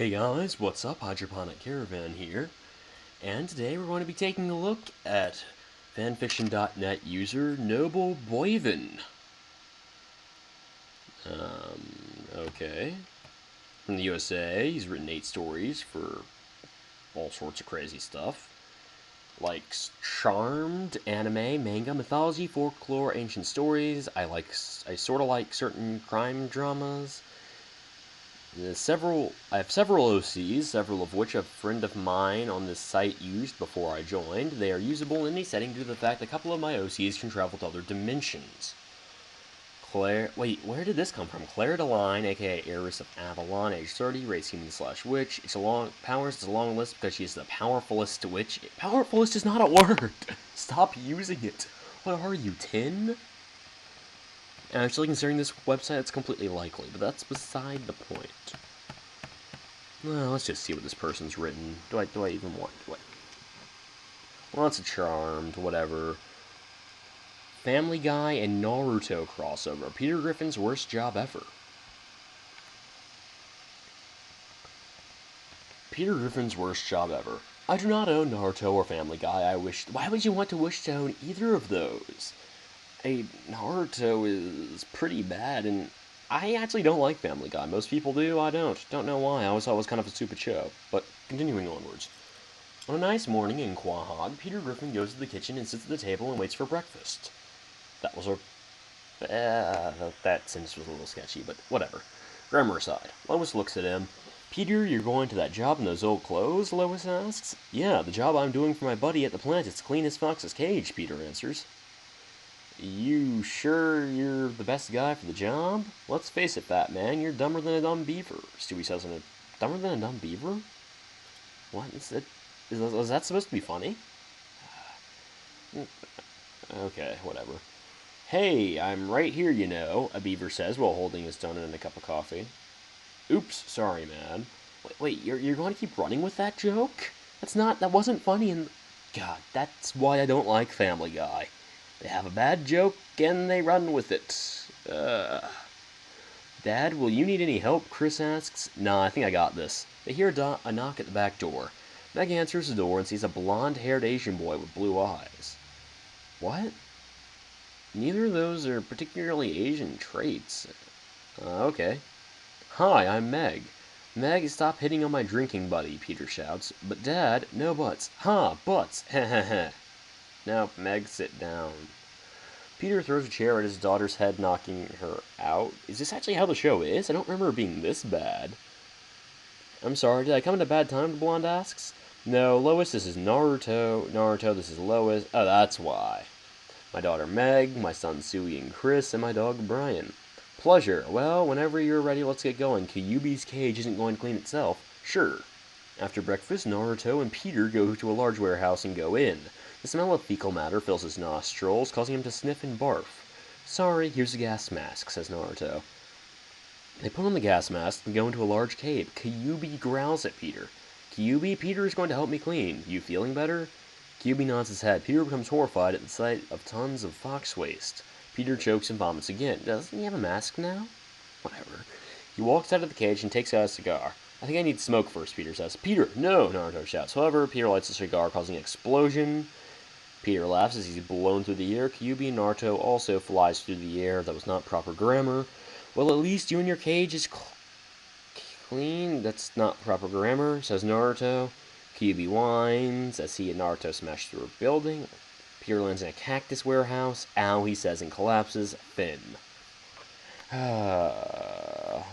Hey guys, what's up? HydroponicCaravan here, and today we're going to be taking a look at fanfiction.net user Nobleboivin. Okay. From the USA, he's written 8 stories for all sorts of crazy stuff. Likes charmed, anime, manga, mythology, folklore, ancient stories. I sort of like certain crime dramas. I have several OCs, several of which a friend of mine on this site used before I joined. They are usable in any setting due to the fact that a couple of my OCs can travel to other dimensions. Wait, where did this come from? Claire Deline, aka Heiress of Avalon, age 30, race human/witch. It's a long list because she's the powerfulest witch. Powerfulest is not a word. Stop using it. What are you, 10? Actually, considering this website, it's completely likely, but that's beside the point. Well, let's just see what this person's written. Do I even want? Well, it's a charmed, whatever. Family Guy and Naruto crossover. Peter Griffin's worst job ever. Peter Griffin's worst job ever. I do not own Naruto or Family Guy. Why would you want to wish to own either of those? Naruto is pretty bad, and I actually don't like Family Guy. Most people do, I don't. Don't know why. I always thought it was kind of a stupid show. But continuing onwards. On a nice morning in Quahog, Peter Griffin goes to the kitchen and sits at the table and waits for breakfast. That sentence was a little sketchy, but whatever. Grammar aside, Lois looks at him. Peter, you're going to that job in those old clothes? Lois asks. Yeah, the job I'm doing for my buddy at the plant is clean as Fox's cage, Peter answers. You sure you're the best guy for the job? Let's face it, fat man, you're dumber than a dumb beaver. Stewie says dumber than a dumb beaver? What is it? Was that supposed to be funny? Okay, whatever. Hey, I'm right here, you know, a beaver says while holding his donut and a cup of coffee. Oops, sorry, man. Wait, you're going to keep running with that joke? That wasn't funny and... God, that's why I don't like Family Guy. They have a bad joke, and they run with it. Dad, will you need any help? Chris asks. Nah, I think I got this. They hear a knock at the back door. Meg answers the door and sees a blonde-haired Asian boy with blue eyes. What? Neither of those are particularly Asian traits. Okay. Hi, I'm Meg. Meg, stop hitting on my drinking buddy, Peter shouts. But Dad, no buts. Ha, butts. Heh. Now, Meg, sit down. Peter throws a chair at his daughter's head, knocking her out. Is this actually how the show is? I don't remember it being this bad. I'm sorry, did I come at a bad time, the blonde asks. No, Lois, this is Naruto. Naruto, this is Lois. Oh, that's why. My daughter Meg, my sons Suey and Chris, and my dog Brian. Pleasure. Well, whenever you're ready, let's get going. Kyuubi's cage isn't going to clean itself. Sure. After breakfast, Naruto and Peter go to a large warehouse and go in. The smell of fecal matter fills his nostrils, causing him to sniff and barf. Sorry, here's a gas mask, says Naruto. They put on the gas mask and go into a large cave. Kyuubi growls at Peter. Kyuubi, Peter is going to help me clean. You feeling better? Kyuubi nods his head. Peter becomes horrified at the sight of tons of fox waste. Peter chokes and vomits again. Doesn't he have a mask now? Whatever. He walks out of the cage and takes out a cigar. I think I need smoke first, Peter says. Peter, no, Naruto shouts. However, Peter lights a cigar, causing an explosion. Peter laughs as he's blown through the air. Kyuubi Naruto also flies through the air. That was not proper grammar. Well, at least you and your cage is clean. That's not proper grammar, says Naruto. Kyuubi whines as he and Naruto smash through a building. Peter lands in a cactus warehouse. Ow, he says, and collapses. Fin.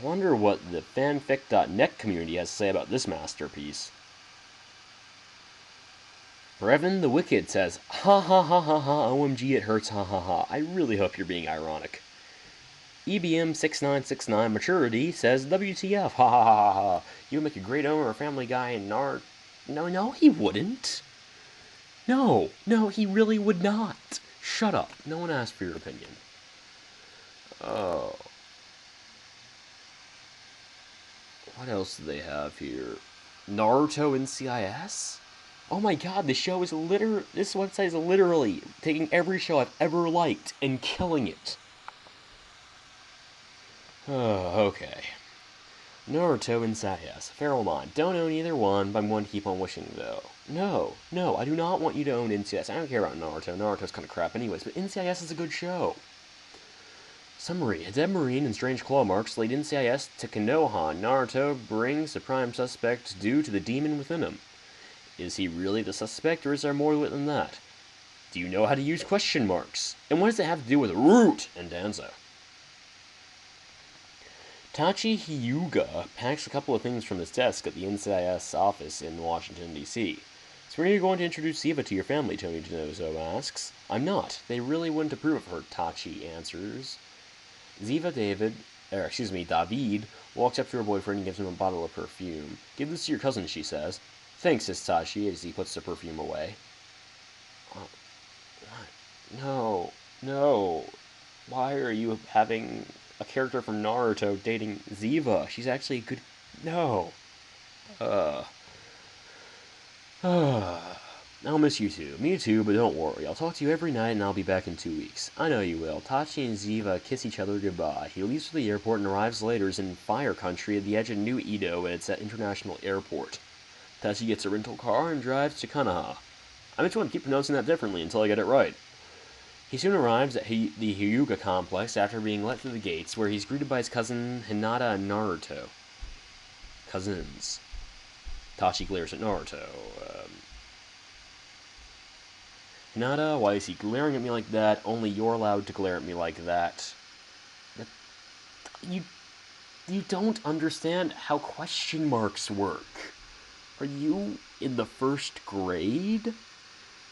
Wonder what the fanfic.net community has to say about this masterpiece. Revan the Wicked says, ha ha ha ha ha, OMG it hurts, ha ha ha. I really hope you're being ironic. EBM6969 Maturity says, WTF, ha ha ha ha. You would make a great owner of Family Guy and No, he wouldn't. No, he really would not. Shut up. No one asked for your opinion. Oh. What else do they have here? Naruto NCIS? Oh my god, this website is literally taking every show I've ever liked and killing it. Oh, okay. Naruto and Sayas, Feral Mind. Don't own either one, but I'm going to keep on wishing, though. No, I do not want you to own NCIS. I don't care about Naruto. Naruto's kind of crap anyways, but NCIS is a good show. Summary. A dead marine and strange claw marks lead NCIS to Konoha. Naruto brings the prime suspect due to the demon within him. Is he really the suspect, or is there more to it than that? Do you know how to use question marks? And what does it have to do with Root and Danzo? Tachi Hyuga packs a couple of things from his desk at the NCIS office in Washington, D.C. So when are you going to introduce Ziva to your family, Tony Denozo asks. I'm not. They really wouldn't approve of her, Tachi answers. David walks up to her boyfriend and gives him a bottle of perfume. Give this to your cousin, she says. Thanks, says Tachi as he puts the perfume away. What? No. Why are you having a character from Naruto dating Ziva? She's actually a good... No. I'll miss you too. Me too, but don't worry. I'll talk to you every night and I'll be back in 2 weeks. I know you will. Tachi and Ziva kiss each other goodbye. He leaves for the airport and arrives later in Fire Country at the edge of New Edo, and it's at International Airport. Tachi gets a rental car and drives to Konoha. I'm just going to keep pronouncing that differently until I get it right. He soon arrives at the Hyuga complex after being let through the gates, where he's greeted by his cousin Hinata and Naruto. Cousins. Tachi glares at Naruto. Hinata, why is he glaring at me like that? Only you're allowed to glare at me like that. You don't understand how question marks work. Are you in the 1st grade?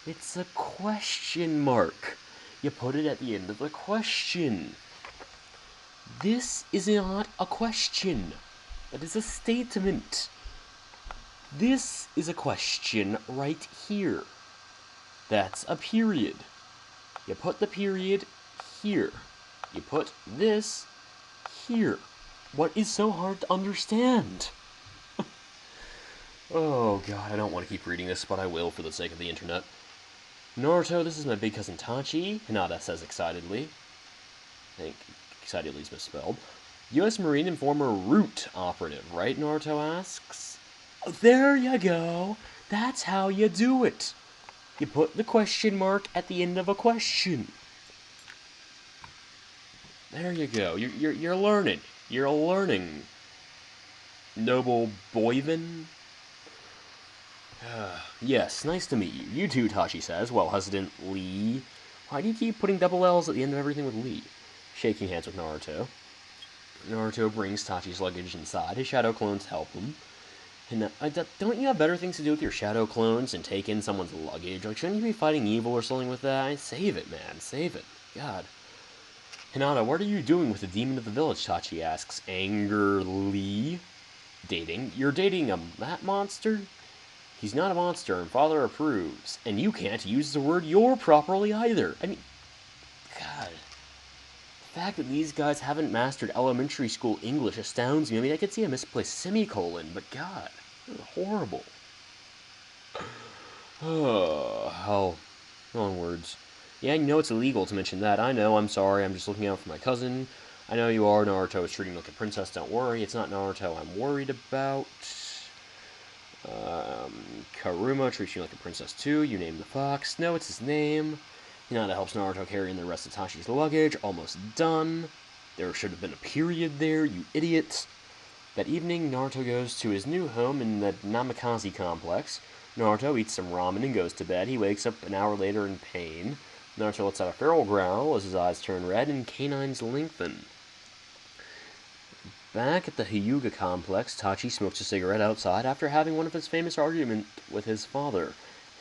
It's a question mark. You put it at the end of the question. This is not a question. That is a statement. This is a question right here. That's a period. You put the period here. You put this here. What is so hard to understand? Oh god, I don't want to keep reading this, but I will for the sake of the internet. Naruto, this is my big cousin Tachi, Hinata says excitedly. I think excitedly is misspelled. U.S. Marine and former Root operative, right? Naruto asks. There you go. That's how you do it. You put the question mark at the end of a question. There you go. You're learning. You're learning. Nobleboivin. Yes, nice to meet you. You too, Tachi says, while hesitantly. Why do you keep putting double L's at the end of everything with Lee? Shaking hands with Naruto. Naruto brings Tachi's luggage inside. His shadow clones help him. And don't you have better things to do with your shadow clones than take in someone's luggage? Like, shouldn't you be fighting evil or something with that? Save it, man. Save it. God. Hinata, what are you doing with the demon of the village? Tachi asks angrily. Dating? You're dating that monster? He's not a monster, and Father approves. And you can't use the word "you're" properly either. I mean, God. The fact that these guys haven't mastered elementary school English astounds me. I mean, I could see a misplaced semicolon, but God, this is horrible. Oh, hell. Onwards. Yeah, you know it's illegal to mention that. I know, I'm sorry, I'm just looking out for my cousin. I know you are. Naruto is treating you like a princess, don't worry. It's not Naruto I'm worried about. Karuma treats you like a princess too. You name the fox. No, it's his name. Hinata helps Naruto carry in the rest of Tachi's luggage. Almost done. There should have been a period there, you idiot. That evening, Naruto goes to his new home in the Namikaze complex. Naruto eats some ramen and goes to bed. He wakes up an hour later in pain. Naruto lets out a feral growl as his eyes turn red and canines lengthen. Back at the Hyuga complex, Tachi smokes a cigarette outside after having one of his famous arguments with his father,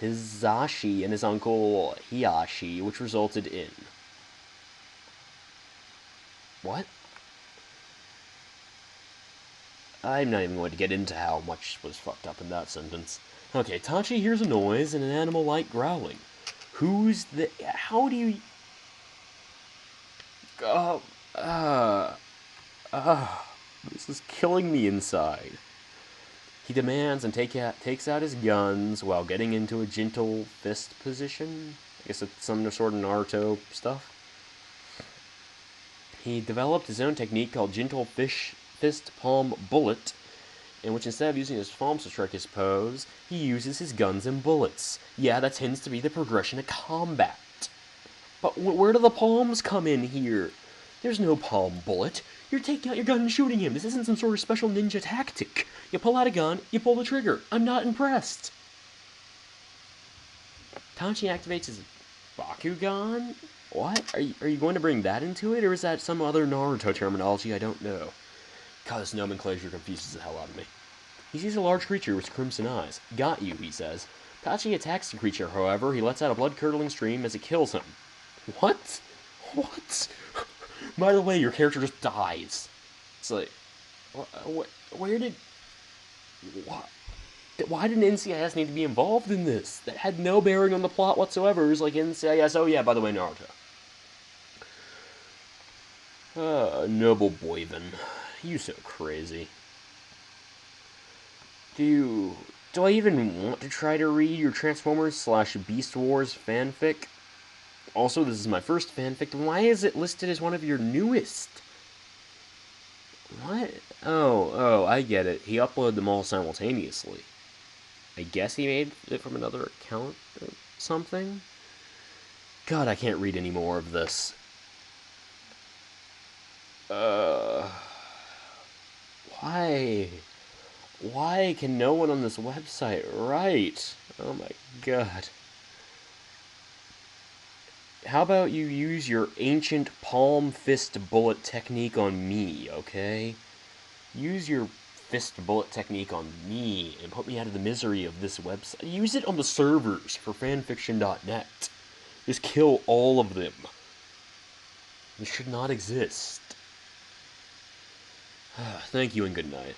Hizashi, and his uncle Hiyashi, which resulted in... What? I'm not even going to get into how much was fucked up in that sentence. Okay, Tachi hears a noise and an animal like growling. Who's the... How do you... This is killing me inside. He demands and takes out his guns while getting into a gentle fist position. I guess it's some sort of Naruto stuff. He developed his own technique called gentle fist fist palm bullet, in which instead of using his palms to strike his pose, he uses his guns and bullets. Yeah, that tends to be the progression of combat. But where do the palms come in here? There's no palm bullet. You're taking out your gun and shooting him. This isn't some sort of special ninja tactic. You pull out a gun, you pull the trigger. I'm not impressed. Tanchi activates his Bakugan? What? Are you going to bring that into it, or is that some other Naruto terminology I don't know? God, this nomenclature confuses the hell out of me. He sees a large creature with crimson eyes. Got you, he says. Tachi attacks the creature, however. He lets out a blood-curdling scream as it kills him. What? What? By the way, your character just dies. It's like, where did... What? Why did NCIS need to be involved in this? That had no bearing on the plot whatsoever. It was like NCIS, oh yeah, by the way, Naruto. Nobleboivin. You so crazy. Do I even want to try to read your Transformers / Beast Wars fanfic? Also, this is my first fanfic. Why is it listed as one of your newest? What? Oh, I get it. He uploaded them all simultaneously. I guess he made it from another account or something? God, I can't read any more of this. Why? Why can no one on this website write? Oh my god. How about you use your ancient palm fist bullet technique on me, okay? Use your fist bullet technique on me and put me out of the misery of this website. Use it on the servers for fanfiction.net. Just kill all of them. They should not exist. Thank you and good night.